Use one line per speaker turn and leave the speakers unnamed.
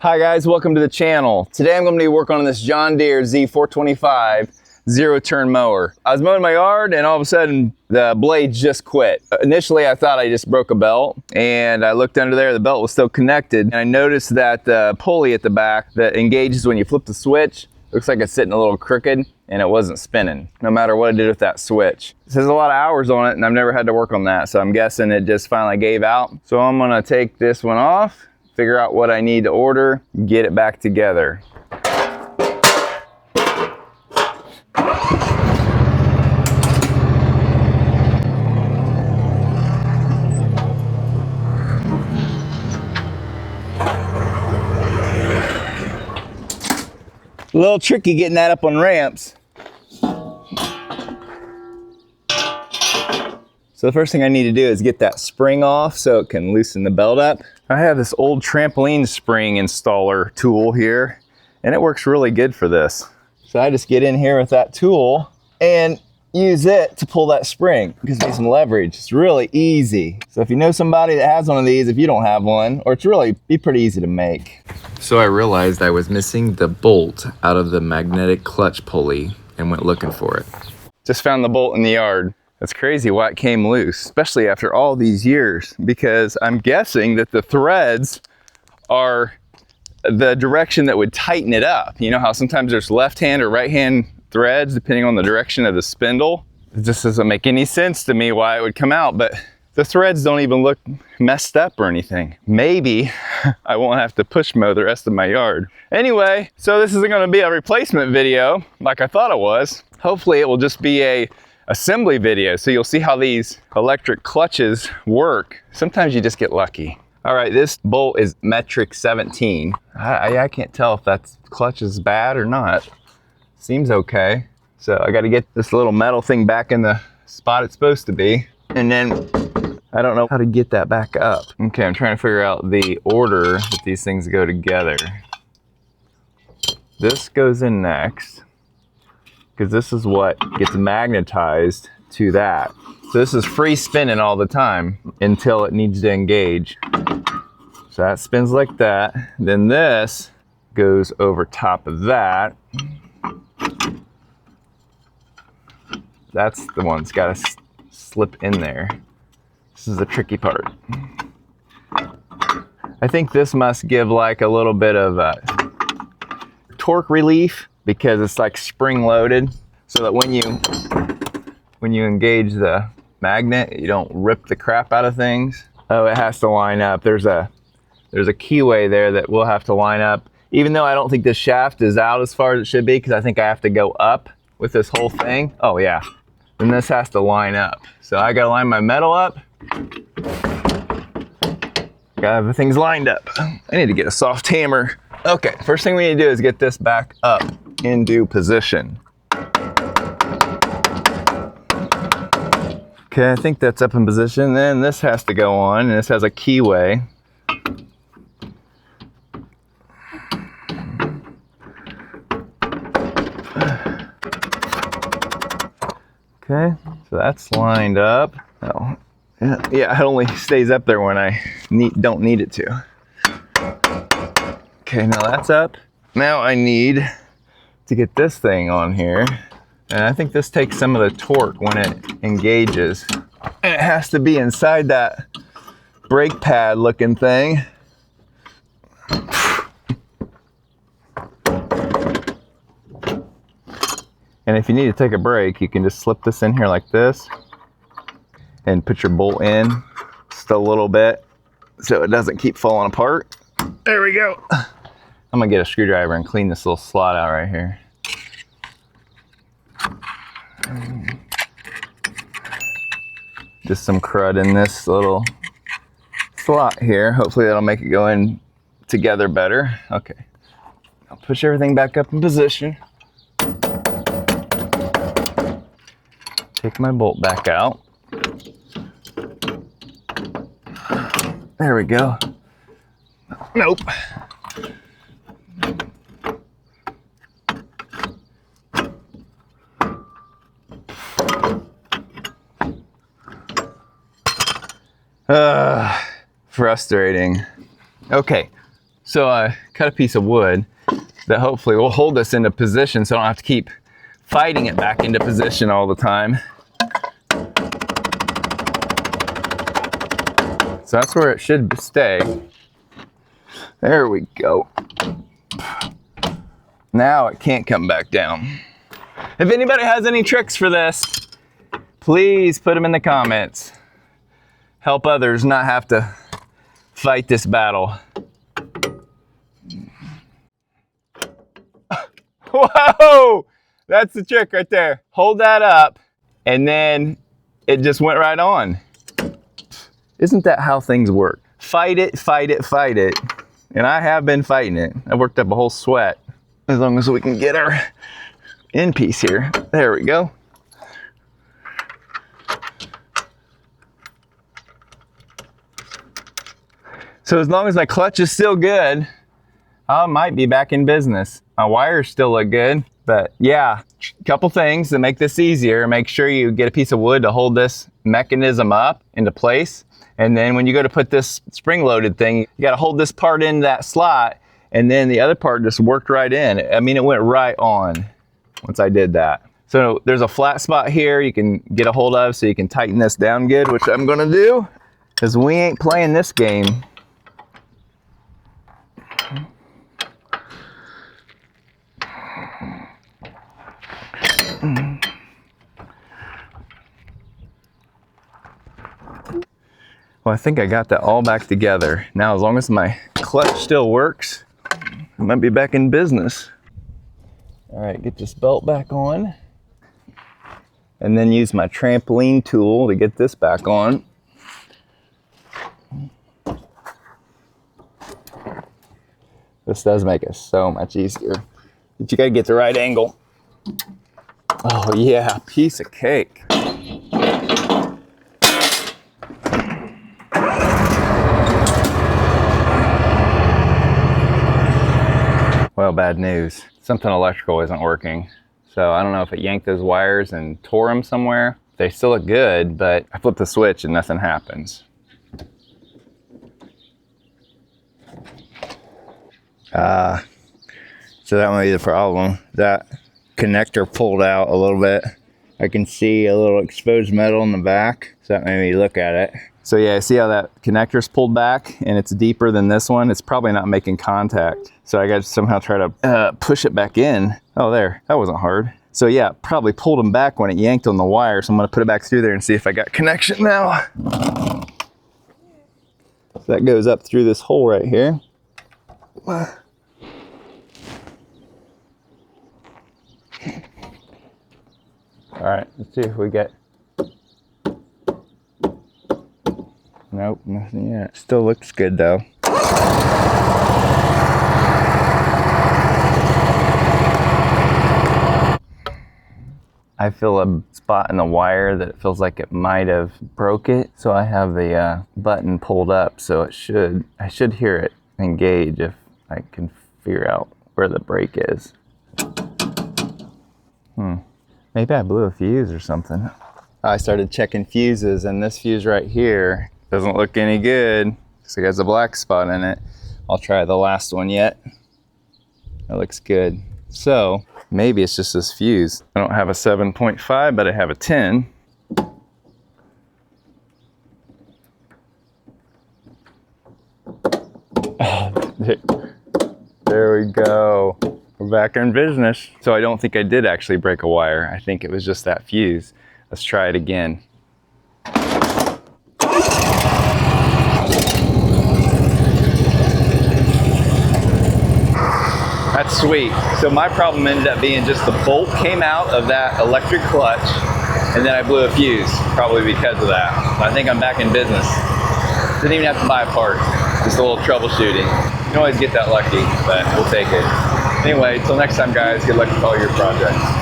Hi guys, welcome to the channel. Today I'm going to be working on this John Deere Z425 zero-turn mower. I was mowing my yard and all of a sudden the blade just quit. Initially I thought I just broke a belt, and I looked under there, the belt was still connected, and I noticed that the pulley at the back that engages when you flip the switch looks like it's sitting a little crooked and it wasn't spinning, no matter what I did with that switch. It says a lot of hours on it and I've never had to work on that, so I'm guessing it just finally gave out. So I'm gonna take this one off, figure out what I need to order, get it back together. A little tricky getting that up on ramps. So the first thing I need to do is get that spring off so it can loosen the belt up. I have this old trampoline spring installer tool here, and it works really good for this. So I just get in here with that tool and use it to pull that spring. It gives me some leverage. It's really easy. So if you know somebody that has one of these, if you don't have one, or it's really be pretty easy to make.
So I realized I was missing the bolt out of the magnetic clutch pulley and went looking for it.
Just found the bolt in the yard. That's crazy why it came loose, especially after all these years, because I'm guessing that the threads are the direction that would tighten it up. You know how sometimes there's left-hand or right-hand threads depending on the direction of the spindle? It just doesn't make any sense to me why it would come out, but the threads don't even look messed up or anything. Maybe I won't have to push mow the rest of my yard. Anyway, so this isn't gonna be a replacement video like I thought it was. Hopefully it will just be a assembly video, so you'll see how these electric clutches work. Sometimes you just get lucky. All right, this bolt is metric 17. I can't tell if that clutch is bad or not. Seems okay. So I got to get this little metal thing back in the spot it's supposed to be, and then I don't know how to get that back up. Okay, I'm trying to figure out the order that these things go together. This goes in next, because this is what gets magnetized to that. So this is free spinning all the time until it needs to engage. So that spins like that. Then this goes over top of that. That's the one that's got to slip in there. This is the tricky part. I think this must give like a little bit of torque relief, because it's like spring loaded, so that when you engage the magnet, you don't rip the crap out of things. Oh, it has to line up. There's a keyway there that we'll have to line up, even though I don't think this shaft is out as far as it should be, because I think I have to go up with this whole thing. Oh yeah, and this has to line up. So I gotta line my metal up. Gotta have things lined up. I need to get a soft hammer. Okay, first thing we need to do is get this back up into position. Okay, I think that's up in position. Then this has to go on, and this has a keyway. Okay, so that's lined up. Oh, yeah, it only stays up there when I don't need it to. Okay, now that's up. Now I need to get this thing on here. And I think this takes some of the torque when it engages. And it has to be inside that brake pad looking thing. And if you need to take a break, you can just slip this in here like this and put your bolt in just a little bit so it doesn't keep falling apart. There we go. I'm gonna get a screwdriver and clean this little slot out right here. Just some crud in this little slot here. Hopefully that'll make it go in together better. Okay, I'll push everything back up in position. Take my bolt back out. There we go. Nope. Frustrating. Okay, So I cut a piece of wood that hopefully will hold this into position so I don't have to keep fighting it back into position all the time. So that's where it should stay. There we go. Now it can't come back down. If anybody has any tricks for this, please put them in the comments. Help others not have to fight this battle. Whoa! That's the trick right there. Hold that up, and then it just went right on. Isn't that how things work? Fight it, fight it, fight it. And I have been fighting it. I worked up a whole sweat. As long as we can get our end piece here. There we go. So as long as my clutch is still good, I might be back in business. My wires still look good, but yeah, a couple things to make this easier. Make sure you get a piece of wood to hold this mechanism up into place. And then when you go to put this spring-loaded thing, you gotta hold this part in that slot, and then the other part just worked right in. I mean, it went right on once I did that. So there's a flat spot here you can get a hold of so you can tighten this down good, which I'm gonna do, because we ain't playing this game. Well, I think I got that all back together. Now, as long as my clutch still works, I might be back in business. All right, get this belt back on. And then use my trampoline tool to get this back on. This does make it so much easier. But you gotta get the right angle. Oh yeah, piece of cake. Well, bad news. Something electrical isn't working. So I don't know if it yanked those wires and tore them somewhere. They still look good, but I flipped the switch and nothing happens. So that might be the problem. That connector pulled out a little bit. I can see a little exposed metal in the back, so that made me look at it. So yeah, see how that connector's pulled back and it's deeper than this one? It's probably not making contact. So I got to somehow try to push it back in. Oh, there, that wasn't hard. So yeah, probably pulled them back when it yanked on the wire. So I'm gonna put it back through there and see if I got connection now. So that goes up through this hole right here. All right, let's see if we get. Nope, nothing yet. Still looks good though. I feel a spot in the wire that it feels like it might have broke it. So I have the button pulled up, so I should hear it engage if I can figure out where the break is. Maybe I blew a fuse or something. I started checking fuses, and this fuse right here doesn't look any good because it has a black spot in it. I'll try the last one yet. That looks good. So maybe it's just this fuse. I don't have a 7.5, but I have a 10. There we go. We're back in business. So I don't think I did actually break a wire. I think it was just that fuse. Let's try it again. That's sweet. So my problem ended up being just the bolt came out of that electric clutch and then I blew a fuse, probably because of that. I think I'm back in business. Didn't even have to buy a part, just a little troubleshooting. You can always get that lucky, but we'll take it. Anyway, till next time guys, good luck with all your projects.